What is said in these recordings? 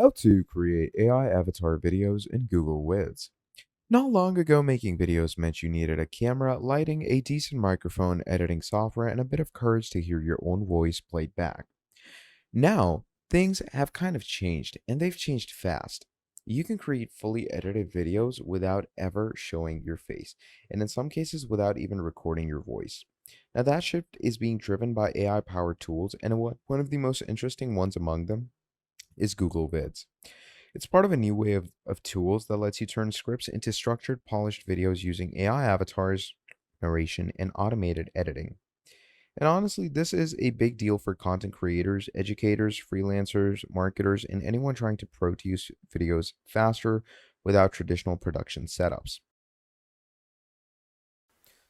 How to create AI avatar videos in Google Vids. Not long ago, making videos meant you needed a camera, lighting, a decent microphone, editing software, and a bit of courage to hear your own voice played back. Now, things have kind of changed, and they've changed fast. You can create fully edited videos without ever showing your face, and in some cases, without even recording your voice. Now, that shift is being driven by AI powered tools, and one of the most interesting ones among them is Google Vids. It's part of a new way of tools that lets you turn scripts into structured, polished videos using AI avatars, narration, and automated editing. And honestly, this is a big deal for content creators, educators, freelancers, marketers, and anyone trying to produce videos faster without traditional production setups.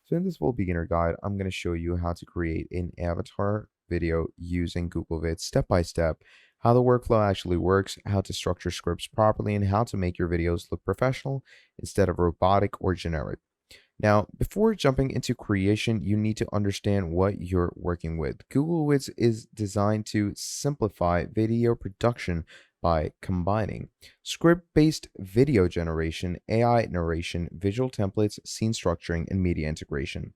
So in this full beginner guide, I'm going to show you how to create an avatar video using Google Vids step by step, how the workflow actually works, how to structure scripts properly, and how to make your videos look professional instead of robotic or generic. Now, before jumping into creation, you need to understand what you're working with. Google Vids is designed to simplify video production by combining script-based video generation, AI narration, visual templates, scene structuring, and media integration.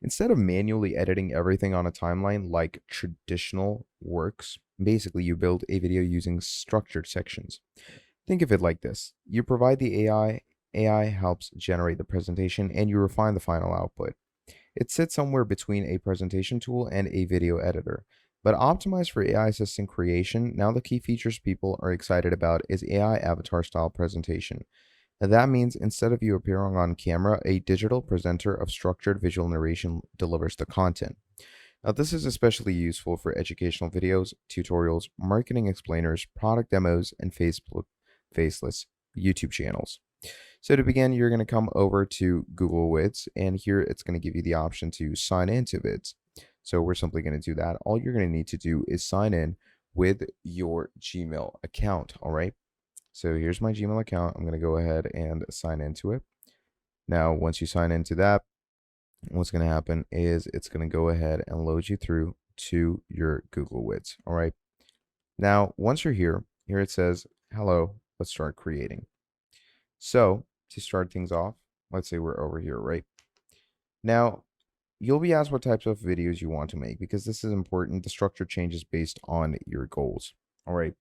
Instead of manually editing everything on a timeline like traditional works, basically you build a video using structured sections. Think of it like this. You provide the AI helps generate the presentation, and you refine the final output. It sits somewhere between a presentation tool and a video editor. But optimized for AI assistant creation, now the key features people are excited about is AI avatar style presentation. Now that means instead of you appearing on camera, a digital presenter of structured visual narration delivers the content. Now, this is especially useful for educational videos, tutorials, marketing explainers, product demos, and Facebook faceless YouTube channels. So to begin, you're going to come over to Google Vids, and here it's going to give you the option to sign into Vids. So we're simply going to do that. All you're going to need to do is sign in with your Gmail account. All right. So here's my Gmail account. I'm going to go ahead and sign into it. Now, once you sign into that, what's going to happen is it's going to go ahead and load you through to your Google Vids. All right. Now, once you're here it says, hello, let's start creating. So to start things off, let's say we're over here, right? Now, you'll be asked what types of videos you want to make because this is important. The structure changes based on your goals. All right.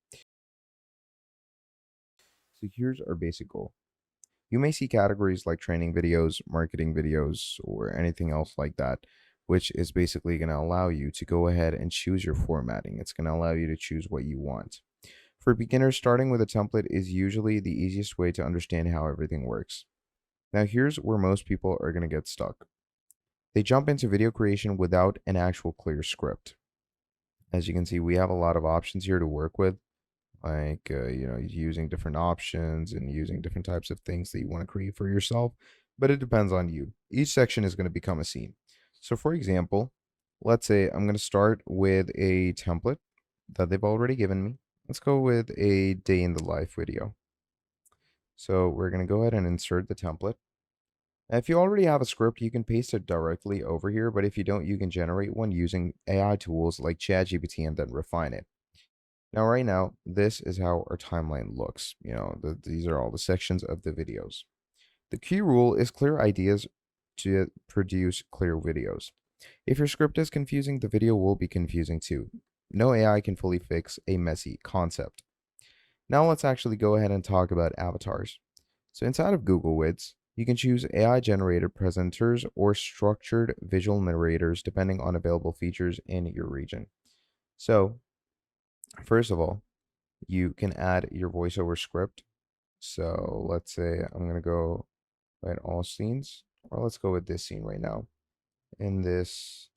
So here's our basic goal. You may see categories like training videos, marketing videos, or anything else like that, which is basically going to allow you to go ahead and choose your formatting. It's going to allow you to choose what you want. For beginners, starting with a template is usually the easiest way to understand how everything works. Now, here's where most people are going to get stuck. They jump into video creation without an actual clear script. As you can see, we have a lot of options here to work with, like, using different options and using different types of things that you want to create for yourself, but it depends on you. Each section is going to become a scene. So, for example, let's say I'm going to start with a template that they've already given me. Let's go with a day in the life video. So we're going to go ahead and insert the template. Now, if you already have a script, you can paste it directly over here, but if you don't, you can generate one using AI tools like ChatGPT and then refine it. Now, right now, this is how our timeline looks. These are all the sections of the videos. The key rule is clear ideas to produce clear videos. If your script is confusing, the video will be confusing too. No AI can fully fix a messy concept. Now let's actually go ahead and talk about avatars. So inside of Google Vids, you can choose AI generated presenters or structured visual narrators depending on available features in your region. So first of all, you can add your voiceover script. So let's say I'm going to go write all scenes, or let's go with this scene right now. In this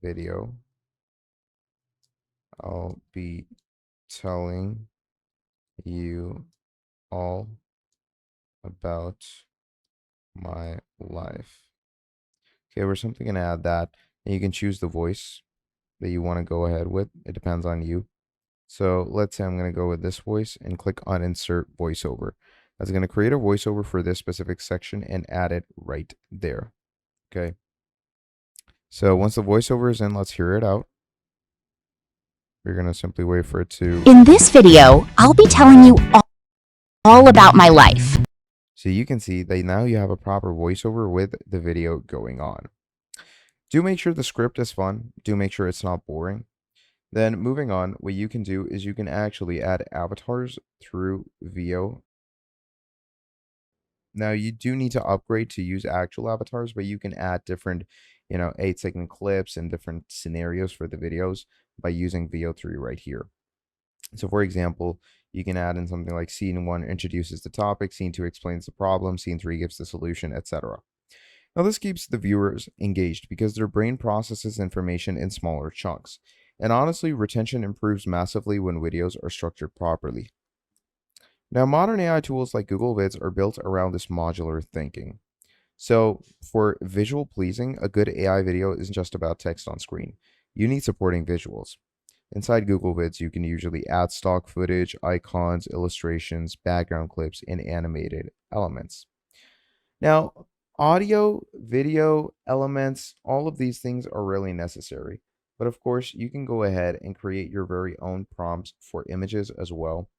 video, I'll be telling you all about my life. Okay, we're simply going to add that. And you can choose the voice that you want to go ahead with. It depends on you. So let's say I'm going to go with this voice and click on insert voiceover. That's going to create a voiceover for this specific section and add it right there. Okay. So once the voiceover is in, let's hear it out. We're going to simply wait for it to. In this video, I'll be telling you all about my life. So you can see that now you have a proper voiceover with the video going on. Do make sure the script is fun. Do make sure it's not boring. Then moving on, what you can do is you can actually add avatars through VO. Now you do need to upgrade to use actual avatars, but you can add different, 8-second clips and different scenarios for the videos by using VO3 right here. So for example, you can add in something like scene 1 introduces the topic, scene 2 explains the problem, scene 3 gives the solution, etc. Now this keeps the viewers engaged because their brain processes information in smaller chunks. And honestly, retention improves massively when videos are structured properly. Now, modern AI tools like Google Vids are built around this modular thinking. So, for visual pleasing, a good AI video isn't just about text on screen. You need supporting visuals. Inside Google Vids, you can usually add stock footage, icons, illustrations, background clips, and animated elements. Now, audio, video, elements, all of these things are really necessary. But of course, you can go ahead and create your very own prompts for images as well.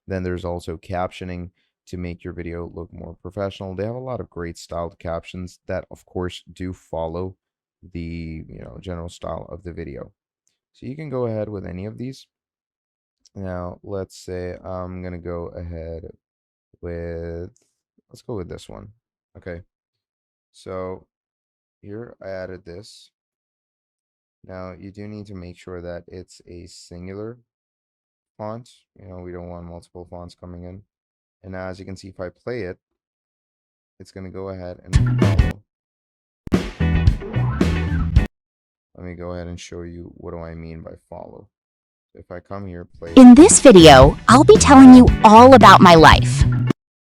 Then there's also captioning to make your video look more professional. They have a lot of great styled captions that, of course, do follow the general style of the video. So you can go ahead with any of these. Now, let's say I'm gonna go ahead with, let's go with this one. Okay, so here I added this. Now you do need to make sure that it's a singular font. We don't want multiple fonts coming in. And now, as you can see, if I play it, it's going to go ahead and follow. Let me go ahead and show you what do I mean by follow. If I come here, play it. In this video, I'll be telling you all about my life.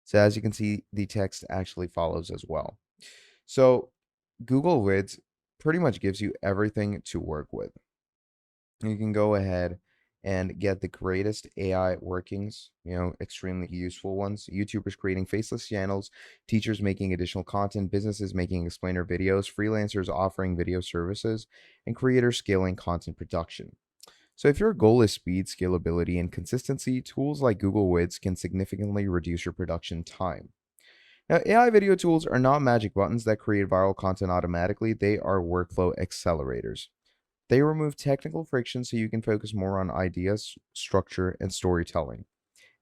So as you can see, the text actually follows as well. So Google Vids pretty much gives you everything to work with. You can go ahead and get the greatest AI workings, extremely useful ones. YouTubers creating faceless channels, teachers making additional content, businesses making explainer videos, freelancers offering video services, and creators scaling content production. So if your goal is speed, scalability, and consistency, tools like Google Vids can significantly reduce your production time. Now, AI video tools are not magic buttons that create viral content automatically. They are workflow accelerators. They remove technical friction so you can focus more on ideas, structure, and storytelling.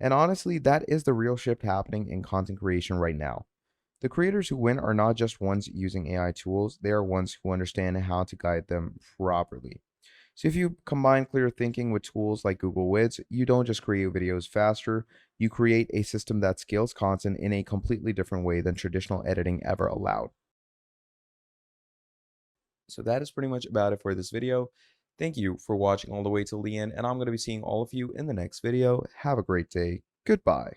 And honestly, that is the real shift happening in content creation right now. The creators who win are not just ones using AI tools, they are ones who understand how to guide them properly. So if you combine clear thinking with tools like Google Vids, you don't just create videos faster, you create a system that scales content in a completely different way than traditional editing ever allowed. So that is pretty much about it for this video. Thank you for watching all the way till the end, and I'm going to be seeing all of you in the next video. Have a great day. Goodbye.